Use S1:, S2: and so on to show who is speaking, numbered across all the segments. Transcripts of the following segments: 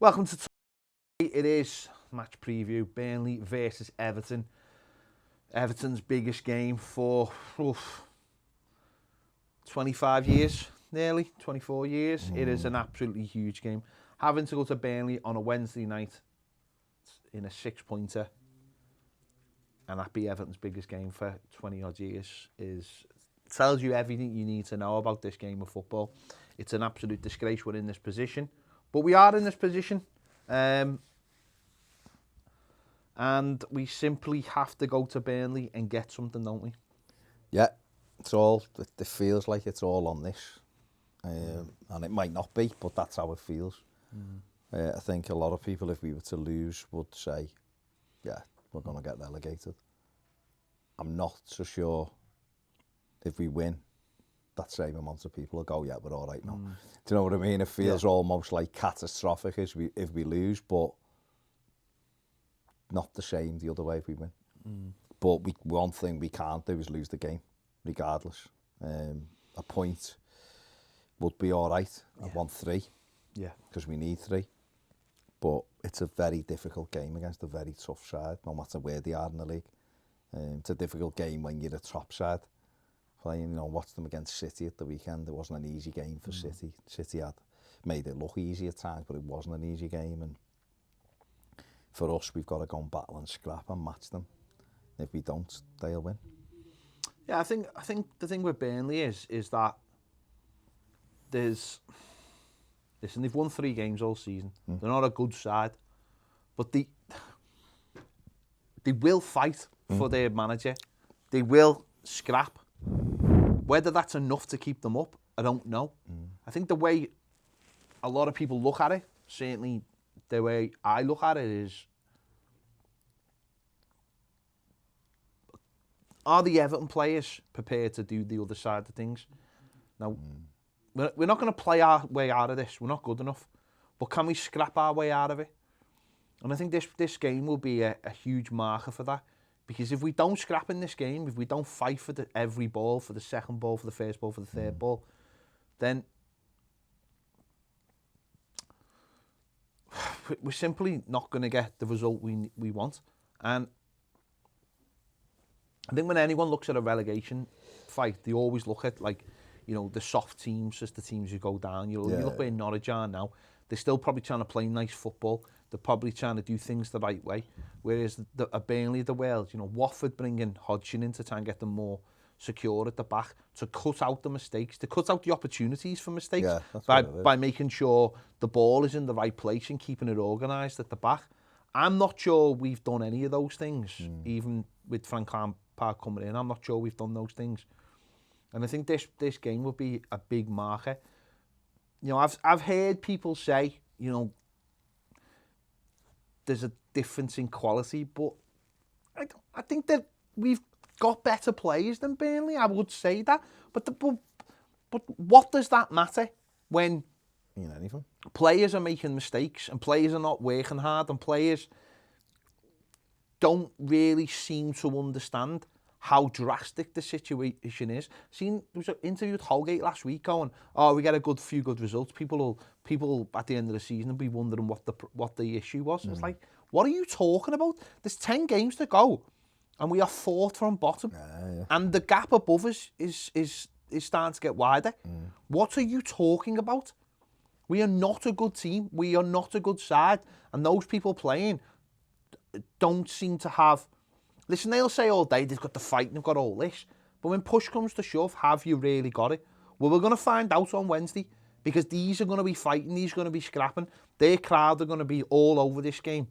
S1: Welcome to Toffee. It is match preview. Burnley versus Everton. Everton's biggest game for 25 years, nearly 24 years. It is an absolutely huge game. Having to go to Burnley on a Wednesday night in a 6-pointer and that be Everton's biggest game for 20 odd years tells you everything you need to know about this game of football. It's an absolute disgrace we're in this position, but we are in this position, and we simply have to go to Burnley and get something, don't we?
S2: Yeah, it feels like it's all on this, and it might not be, but that's how it feels. I think a lot of people, if we were to lose, would say, yeah, we're going to get relegated. I'm not so sure if we win, that same amount of people will go, yeah, we're all right now. Do you know what I mean? It feels almost like catastrophic if we lose, but not the same the other way if we win. But one thing we can't do is lose the game, regardless. A point would be all right. I want 3, because we need 3. But it's a very difficult game against a very tough side, no matter where they are in the league. It's a difficult game when you're a top side. Playing, watched them against City at the weekend. It wasn't an easy game for City. City had made it look easy at times, but it wasn't an easy game. And for us, we've got to go and battle and scrap and match them. If we don't, they'll win.
S1: Yeah, I think the thing with Burnley is that listen, they've won 3 games all season. They're not a good side, but they will fight for their manager. They will scrap. Whether that's enough to keep them up, I don't know. I think the way a lot of people look at it, certainly the way I look at it, is are the Everton players prepared to do the other side of things? Now, we're not going to play our way out of this. We're not good enough. But can we scrap our way out of it? And I think this game will be a huge marker for that. Because if we don't scrap in this game, if we don't fight for every ball, for the second ball, for the first ball, for the third ball, then we're simply not going to get the result we want. And I think when anyone looks at a relegation fight, they always look at, like, the soft teams as the teams who go down. You look where Norwich are now. They're still probably trying to play nice football. They're probably trying to do things the right way. Whereas a Burnley of the world, Watford bringing Hodgson in to try and get them more secure at the back, to cut out the mistakes, to cut out the opportunities for mistakes by making sure the ball is in the right place and keeping it organised at the back. I'm not sure we've done any of those things, even with Frank Lampard coming in. I'm not sure we've done those things. And I think this game will be a big marker. I've heard people say, there's a difference in quality, but I think that we've got better players than Burnley. I would say that, but what does that matter when
S2: anything?
S1: Players are making mistakes and players are not working hard and players don't really seem to understand how drastic the situation is. There was an interview with Holgate last week going, we get a few good results. People at the end of the season will be wondering what the issue was. It's like, what are you talking about? There's 10 games to go, and we are 4th from bottom, and the gap above us is starting to get wider. What are you talking about? We are not a good team. We are not a good side, and those people playing don't seem to have. Listen, they'll say all day they've got the fight and they've got all this, but when push comes to shove, have you really got it? Well, we're going to find out on Wednesday, because these are going to be fighting, these are going to be scrapping. Their crowd are going to be all over this game.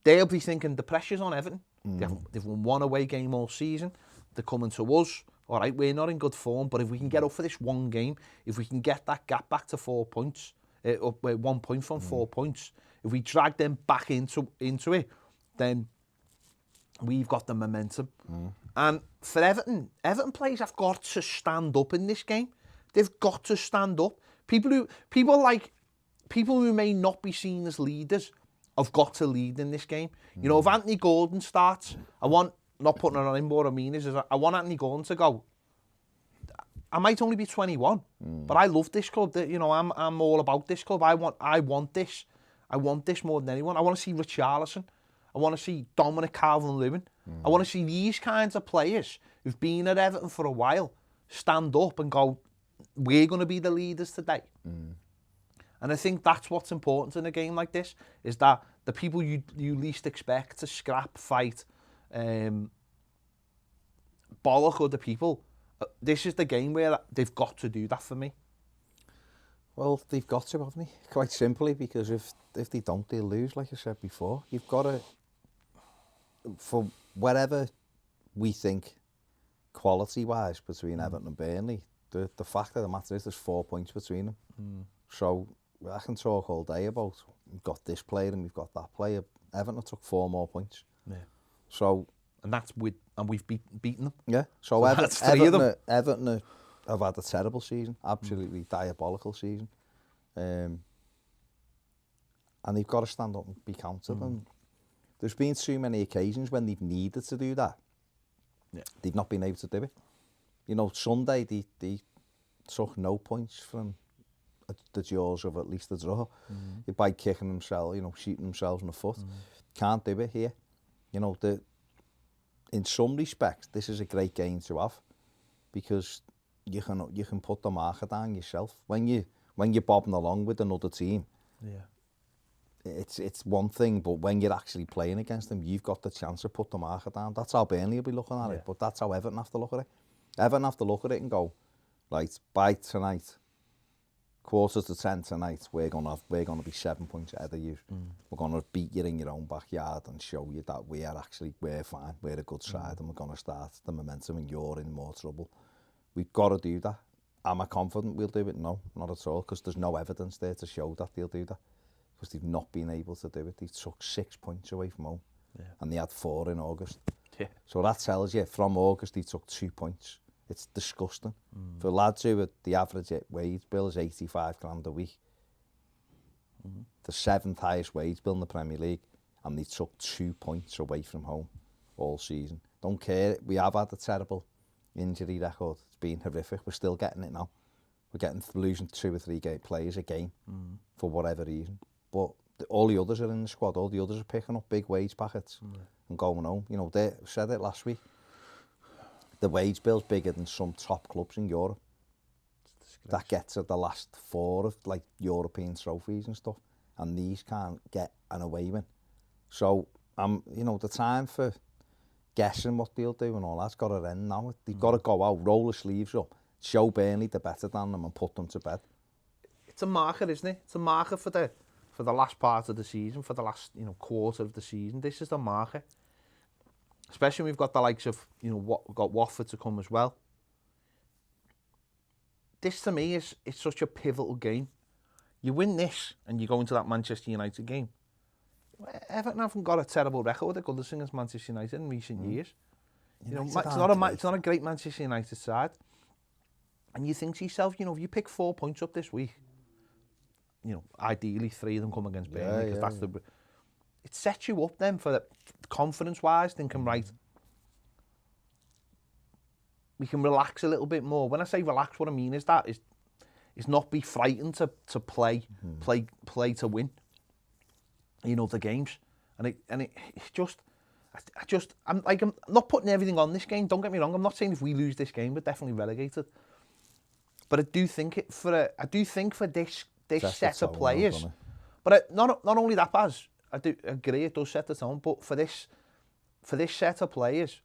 S1: They'll be thinking the pressure's on Everton. They've won 1 away game all season. They're coming to us. All right, we're not in good form, but if we can get up for this one game, if we can get that gap back to 4 points, 1 point from 4 points, if we drag them back into it, then we've got the momentum. And for Everton players have got to stand up in this game. They've got to stand up. People who may not be seen as leaders have got to lead in this game. If Anthony Gordon starts, not putting it on him, but what I mean is I want Anthony Gordon to go, I might only be 21, but I love this club. You know, I'm all about this club. I want this. I want this more than anyone. I want to see Richarlison. I want to see Dominic Calvert-Lewin. I want to see these kinds of players who've been at Everton for a while stand up and go, we're going to be the leaders today. And I think that's what's important in a game like this, is that the people you least expect to scrap, fight, bollock other people, this is the game where they've got to do that for me.
S2: Well, they've got to, haven't they? Quite simply, because if they don't, they'll lose, like I said before. You've got to, for whatever we think quality-wise between Everton and Burnley, the fact of the matter is there's 4 points between them. So I can talk all day about, we've got this player and we've got that player. Everton took 4 more points.
S1: Yeah.
S2: So...
S1: And that's we've beaten them.
S2: Yeah. So Everton have had a terrible season, absolutely diabolical season. And they've got to stand up and be counted. And there's been too many occasions when they've needed to do that. Yeah. They've not been able to do it. You know, Sunday they took no points from the jaws of at least a draw by kicking themselves, you know, shooting themselves in the foot. Can't do it here. You know, in some respects, this is a great game to have, because you can put the marker down yourself when you're bobbing along with another team.
S1: Yeah,
S2: it's one thing, but when you're actually playing against them, you've got the chance to put the marker down. That's how Burnley will be looking at it, but that's how Everton have to look at it. Everton have to look at it and go, right, by tonight, 9:45 tonight, we're gonna be 7 points ahead of you. We're gonna beat you in your own backyard and show you that we're fine, we're a good side, and we're gonna start the momentum, and you're in more trouble. We've got to do that. Am I confident we'll do it? No, not at all, because there's no evidence there to show that they'll do that, because they've not been able to do it. They took 6 points away from home, and they had 4 in August. Yeah. So that tells you, from August they took 2 points. It's disgusting. For lads who the average wage bill is 85 grand a week, the 7th highest wage bill in the Premier League, and they took 2 points away from home all season. Don't care. We have had a terrible injury record. It's been horrific. We're still getting it now. We're losing 2 or 3 players a game for whatever reason. But all the others are in the squad. All the others are picking up big wage packets and going home. You know, they said it last week. The wage bill's bigger than some top clubs in Europe. That gets at the last 4 of like European trophies and stuff, and these can't get an away win. So you know, the time for guessing what they'll do and all that's got to end now. They've got to go out, roll the sleeves up, show Burnley they're better than them, and put them to bed. It's
S1: a marker, isn't it? It's a marker for the last part of the season, for the last quarter of the season. This is the marker. Especially when we've got the likes of, we've got Watford to come as well. This to me it's such a pivotal game. You win this and you go into that Manchester United game. Everton haven't got a terrible record at Goodison against Manchester United in recent years. It's not a great Manchester United side. And you think to yourself, if you pick 4 points up this week, ideally 3 of them come against Burnley, because it sets you up then for the confidence-wise, thinking, right, we can relax a little bit more. When I say relax, what I mean is not be frightened to play to win. The games, I'm not putting everything on this game. Don't get me wrong. I'm not saying if we lose this game, we're definitely relegated. But I do think for this set of players, but not only that, Baz, I do agree it does set the tone, but for this set of players,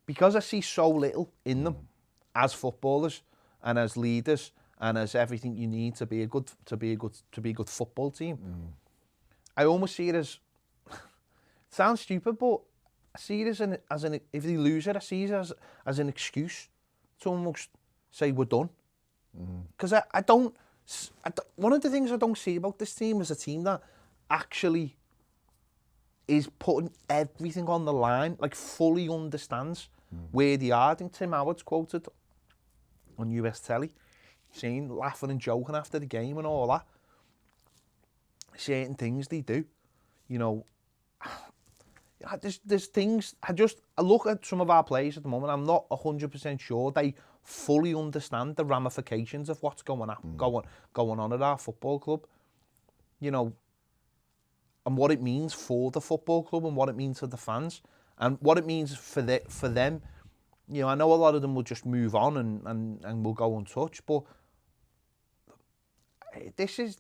S1: because I see so little in them as footballers and as leaders and as everything you need to be a good football team, I almost see it as it sounds stupid, but I see it as an if they lose it, I see it as an excuse to almost say we're done. Because I don't. One of the things I don't see about this team is a team that actually is putting everything on the line, like fully understands where they are. I think Tim Howard's quoted on US telly, saying, laughing and joking after the game and all that. Certain things they do, there's things, I look at some of our players at the moment, I'm not 100% sure they fully understand the ramifications of what's going on at our football club, you know, and what it means for the football club and what it means to the fans and what it means for them. You know, I know a lot of them will just move on and will go untouched, but this is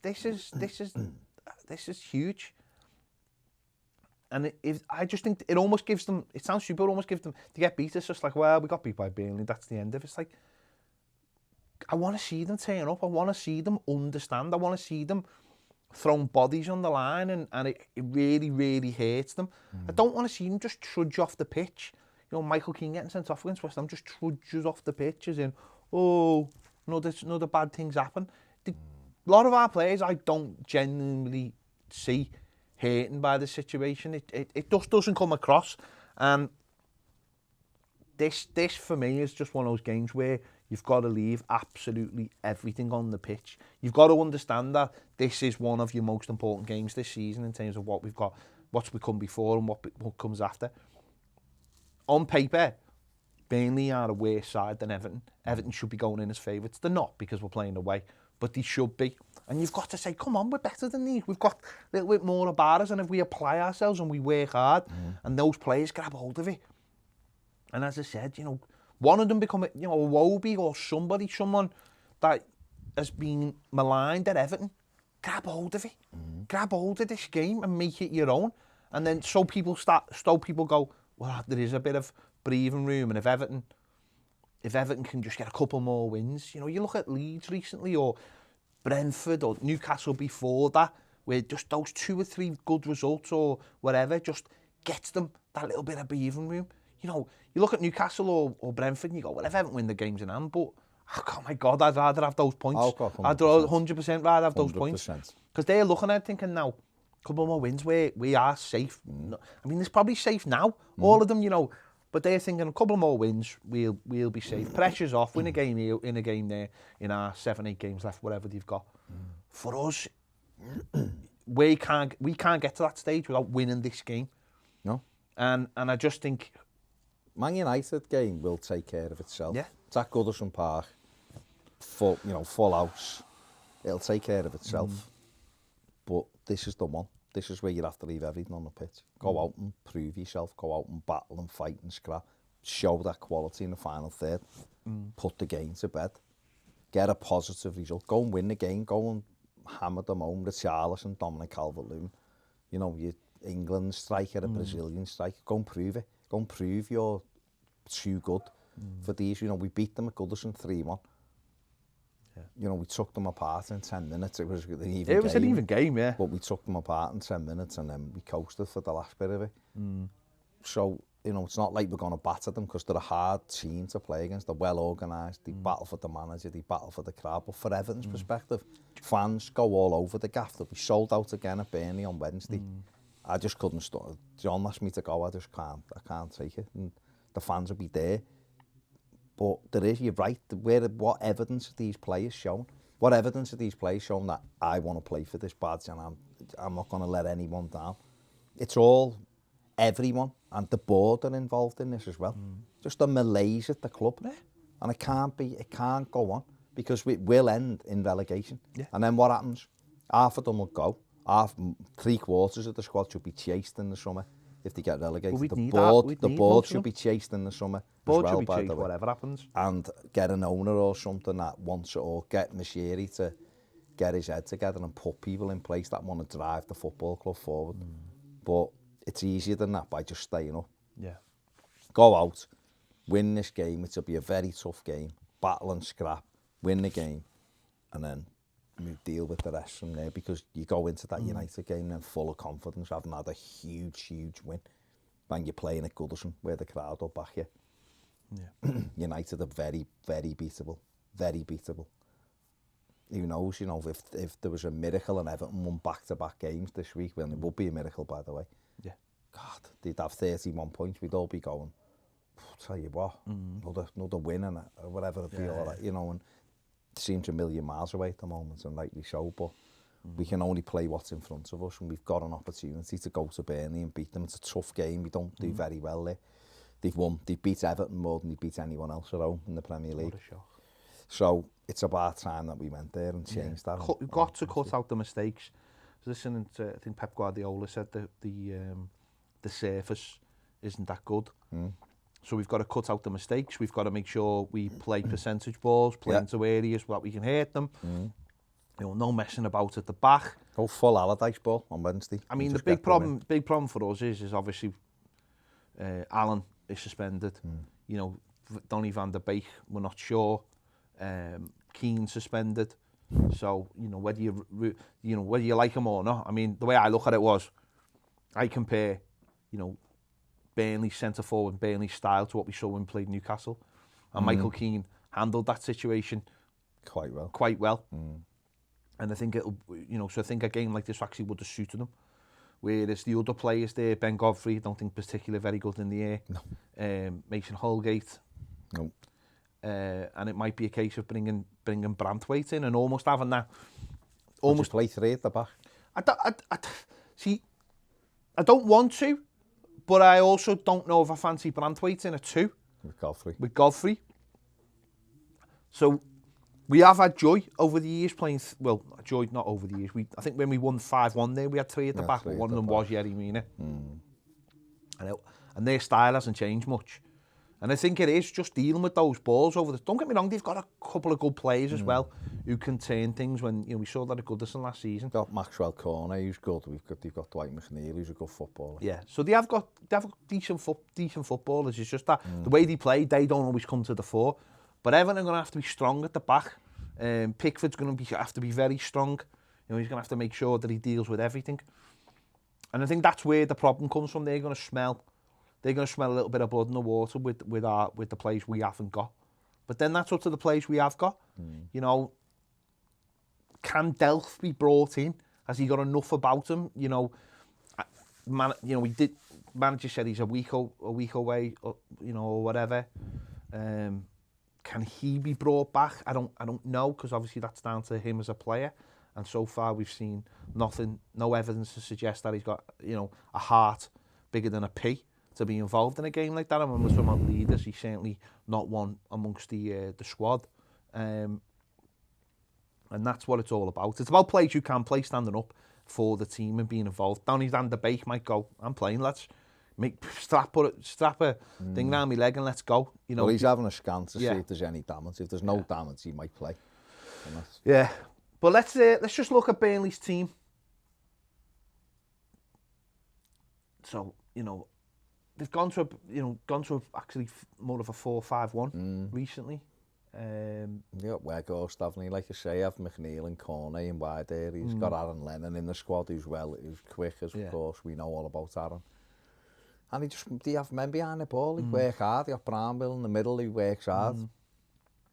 S1: huge. And I just think it almost gives them, it sounds stupid, it almost gives them, to get beat, it's just like, well, we got beat by Burnley, that's the end of it. It's like, I want to see them turn up, I want to see them understand, I want to see them throwing bodies on the line, and it really, really hurts them. I don't want to see them just trudge off the pitch. You know, Michael Keane getting sent off against West Ham just trudges off the pitch as in, oh, another bad things happen. A lot of our players I don't genuinely see hating by the situation. It just doesn't come across. And this for me is just one of those games where you've got to leave absolutely everything on the pitch. You've got to understand that this is one of your most important games this season in terms of what we've got, what's become before and what comes after. On paper, Burnley are a worse side than Everton. Everton should be going in as favourites. They're not because we're playing away, but they should be. And you've got to say, come on, we're better than these. We've got a little bit more about us, and if we apply ourselves and we work hard, and those players grab hold of it. And as I said, you know, one of them become a Wobie or someone that has been maligned at Everton. Grab hold of it. Grab hold of this game and make it your own. And then so people go, well, there is a bit of breathing room, and if Everton can just get a couple more wins, you know, you look at Leeds recently or Brentford or Newcastle before that, where just those 2 or 3 good results or whatever just gets them that little bit of breathing room. You know, you look at Newcastle or Brentford and you go, well, if Everton win the games in hand, but oh my God, I'd rather have those points. I'd 100% rather have those 100%. Points. Because they're looking at it thinking now, couple more wins where we are safe. I mean, it's probably safe now, all of them, you know, but they're thinking a couple more wins, we'll be safe. Pressure's off, win a game here, in a game there, in our 7-8 games left, whatever they've got. For us, we can't get to that stage without winning this game.
S2: No.
S1: And I just think
S2: Man United game will take care of itself.
S1: Yeah.
S2: It's at Goodison Park, full house. It'll take care of itself. But this is the one. This is where you have to leave everything on the pitch. Go out and prove yourself. Go out and battle and fight and scrap. Show that quality in the final third. Put the game to bed. Get a positive result. Go and win the game. Go and hammer them home. Richarlison, Dominic Calvert-Lewin. You know, your England striker, a Brazilian striker. Go and prove it. Go and prove you're too good for these. You know, we beat them at Goodison 3-1. Yeah. You know, we took them apart in 10 minutes. It was an even
S1: game, yeah.
S2: But we took them apart in 10 minutes and then we coasted for the last bit of it. So, you know, it's not like we're going to batter them because they're a hard team to play against. They're well organised. They battle for the manager. They battle for the crowd. But for Everton's perspective, fans go all over the gaff. They'll be sold out again at Burnley on Wednesday. I just couldn't stop. John asked me to go. I can't take it. And the fans will be there. But you're right, what evidence are these players shown? What evidence are these players shown that I want to play for this badge and I'm not going to let anyone down? It's all everyone, and the board are involved in this as well. Just a malaise at the club. Yeah. And it can't go on because it will end in relegation. Yeah. And then what happens? Half of them will go. 3/4 of the squad should be chased in the summer. If they get relegated, the board should be chased in the summer as well, by the way.
S1: Whatever happens.
S2: And get an owner or something that wants it, or get Mashiri to get his head together and put people in place that want to drive the football club forward. But it's easier than that by just staying up.
S1: Yeah.
S2: Go out, win this game. It'll be a very tough game. Battle and scrap, win the game, and then deal with the rest from there, because you go into that United game then full of confidence, having had a huge win, and you're playing at Goodison where the crowd will back you. Yeah. United are very, very beatable. Who knows, you know, if there was a miracle and Everton won back-to-back games this week, well, it would be a miracle, by the way.
S1: Yeah.
S2: God, they'd have 31 points, we'd all be going, tell you what, another win and whatever it'd be, all right, you know, and it seems a million miles away at the moment, and rightly so, but We can only play what's in front of us, and we've got an opportunity to go to Burnley and beat them. It's a tough game. We don't do very well there. They beat Everton more than they beat anyone else at home in the Premier League.
S1: What a shock.
S2: So it's about time that we went there and changed that.
S1: We've got to cut out the mistakes. Listening to, I think Pep Guardiola said that the surface isn't that good. So we've got to cut out the mistakes. We've got to make sure we play percentage balls, play into areas where we can hurt them. You know, no messing about at the back.
S2: Go full Allardyce ball on Wednesday.
S1: I mean, the big problem for us is obviously Alan is suspended. You know, Donny van der Beek, we're not sure. Keane suspended. So, you know, whether you like him or not. I mean, the way I look at it was, I compare, you know, Burnley's centre forward, Burnley's style to what we saw when we played Newcastle, and Michael Keane handled that situation
S2: quite well.
S1: And I think it'll, you know, so I think a game like this actually would have suited him. Whereas the other players there, Ben Godfrey, don't think particularly very good in the air.
S2: No.
S1: Mason Holgate.
S2: No.
S1: And it might be a case of bringing Branthwaite in and almost having that.
S2: Almost play three at the back.
S1: See, I don't want to, but I also don't know if I fancy Branthwaite in a two.
S2: With
S1: Godfrey. So we have had joy over the years playing. Well, joy not over the years. I think when we won 5-1 there, we had three at the back, but one of them was Yerry Mina. And their style hasn't changed much. And I think it is just dealing with those balls over the... Don't get me wrong, they've got a couple of good players as well who can turn things when, you know, we saw that at Goodison last season.
S2: Got Maxwell Cornet, who's good. They've got Dwight McNeil, who's a good footballer.
S1: Yeah, so they have got decent footballers. It's just that the way they play, they don't always come to the fore. But Everton are going to have to be strong at the back. Pickford's going to have to be very strong. You know, he's going to have to make sure that he deals with everything. And I think that's where the problem comes from. They're going to smell a little bit of blood in the water with the players we haven't got. But then that's up to the players we have got. You know, can Delph be brought in? Has he got enough about him? You know, manager said he's a week away, or, you know, or whatever. Can he be brought back? I don't know, because obviously that's down to him as a player. And so far we've seen no evidence to suggest that he's got, you know, a heart bigger than a pea to be involved in a game like that. And when we're talking about leaders, he's certainly not one amongst the squad. And that's what it's all about. It's about players you can play standing up for the team and being involved. Donny van der Beek might go, I'm playing, let's strap a thing around my leg and let's go. You know,
S2: well, he's having a scan to see if there's any damage. If there's no damage, he might play.
S1: Yeah, but let's just look at Burnley's team. So, you know, they've gone to actually more of a 4-5-1 recently.
S2: Yeah, Weghorst, haven't he? Like you say, have McNeil and Cornet and wide there. He's got Aaron Lennon in the squad who's quick, as of course we know all about Aaron. And they have men behind the ball, they work hard. They have Bramwell in the middle, who works hard.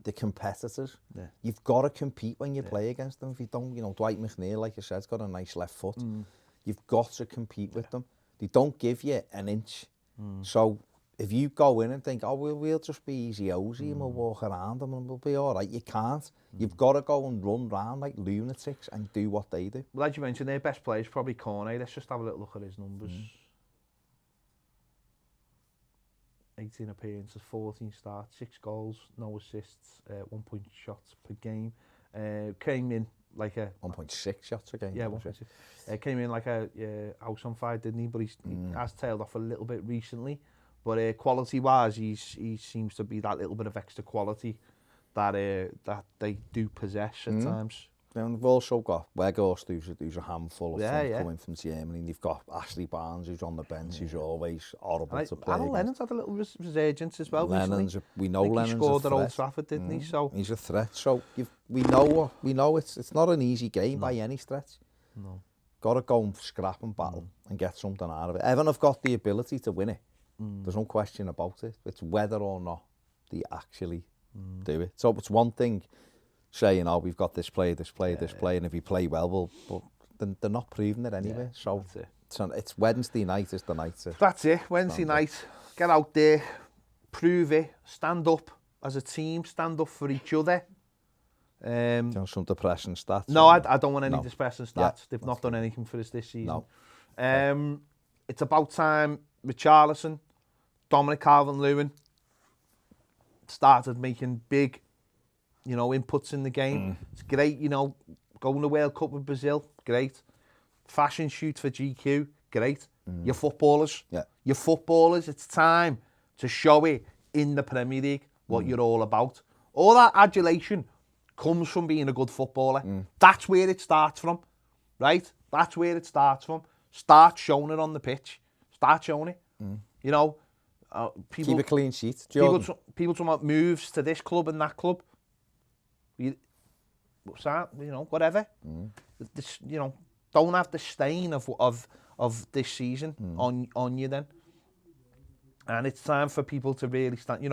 S2: The competitors. Yeah. You've got to compete when you play against them. If you don't, you know, Dwight McNeil, like you said, has got a nice left foot. You've got to compete with them. They don't give you an inch. So if you go in and think, oh, we'll just be easy-ozy and we'll walk around them and we'll be all right, you can't. You've got to go and run round like lunatics and do what they do.
S1: Well, as you mentioned, their best player is probably Cornet. Let's just have a little look at his numbers. 18 appearances, 14 starts, 6 goals, no assists, 1 point shots per game. Came in like a
S2: 1.6 shots a game.
S1: Yeah, 1.6. Came in like a house on fire, didn't he? But he has tailed off a little bit recently. But quality-wise, he seems to be that little bit of extra quality that they do possess at times.
S2: And we've also got Weghorst, who's a handful of coming from Germany. They've got Ashley Barnes, who's on the bench, who's always horrible to play.
S1: Alan Lennon's had a little resurgence as well recently.
S2: We know Lennon's
S1: he scored
S2: a threat.
S1: at Old Trafford, didn't he? So
S2: he's a threat. So we know it's not an easy game by any stretch.
S1: No.
S2: Got to go and scrap and battle and get something out of it. Everton have got the ability to win it. There's no question about it. It's whether or not they actually do it. So it's one thing saying, oh, we've got this player, and if we play well, but they're not proving it anyway. So it's Wednesday night is the night.
S1: That's it, Wednesday night. Get out there, prove it, stand up as a team, stand up for each other.
S2: Some depressing stats.
S1: No, I don't want any
S2: No.
S1: depressing stats.
S2: Yeah,
S1: They've not done anything for us this season.
S2: No.
S1: It's about time Richarlison, Dominic Calvert-Lewin started making big, inputs in the game. It's great, going to World Cup with Brazil, great. Fashion shoot for GQ, great. Your footballers, it's time to show it in the Premier League what you're all about. All that adulation comes from being a good footballer. That's where it starts from, right? That's where it starts from. Start showing it on the pitch. Start showing it. People
S2: keep a clean sheet.
S1: People talking about moves to this club and that club. What's that? Whatever. This, don't have the stain of this season on you then. And it's time for people to really stand.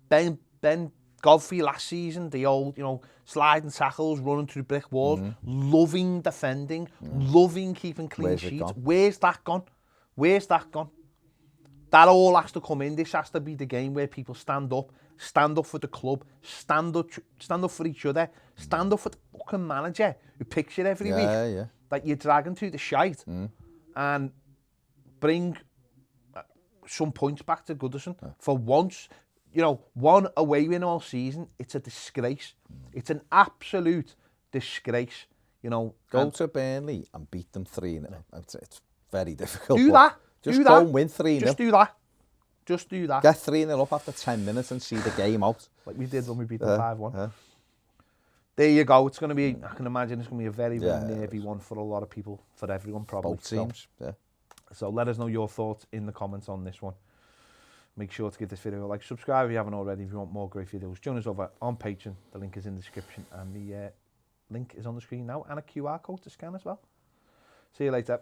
S1: Ben Godfrey last season, the old, sliding tackles, running through brick walls, loving defending, loving keeping clean sheets. Where's that gone? Where's that gone? That all has to come in. This has to be the game where people stand up for the club, stand up for each other, stand up for the fucking manager who picks you every week that you're dragging to the shite, and bring some points back to Goodison. For once, one away win all season, it's a disgrace. It's an absolute disgrace. Go
S2: to Burnley and beat them 3-0. It's very difficult.
S1: Do that.
S2: Just go and win 3-0.
S1: Just do that. Just do that.
S2: Get 3-0 up after 10 minutes and see the game out.
S1: Like we did when we beat them 5-1. There you go. It's going to be, I can imagine it's going to be a very, very nervy one for a lot of people, for everyone probably.
S2: Both teams,
S1: So let us know your thoughts in the comments on this one. Make sure to give this video a like, subscribe if you haven't already, if you want more great videos. Join us over on Patreon. The link is in the description and the link is on the screen now, and a QR code to scan as well. See you later.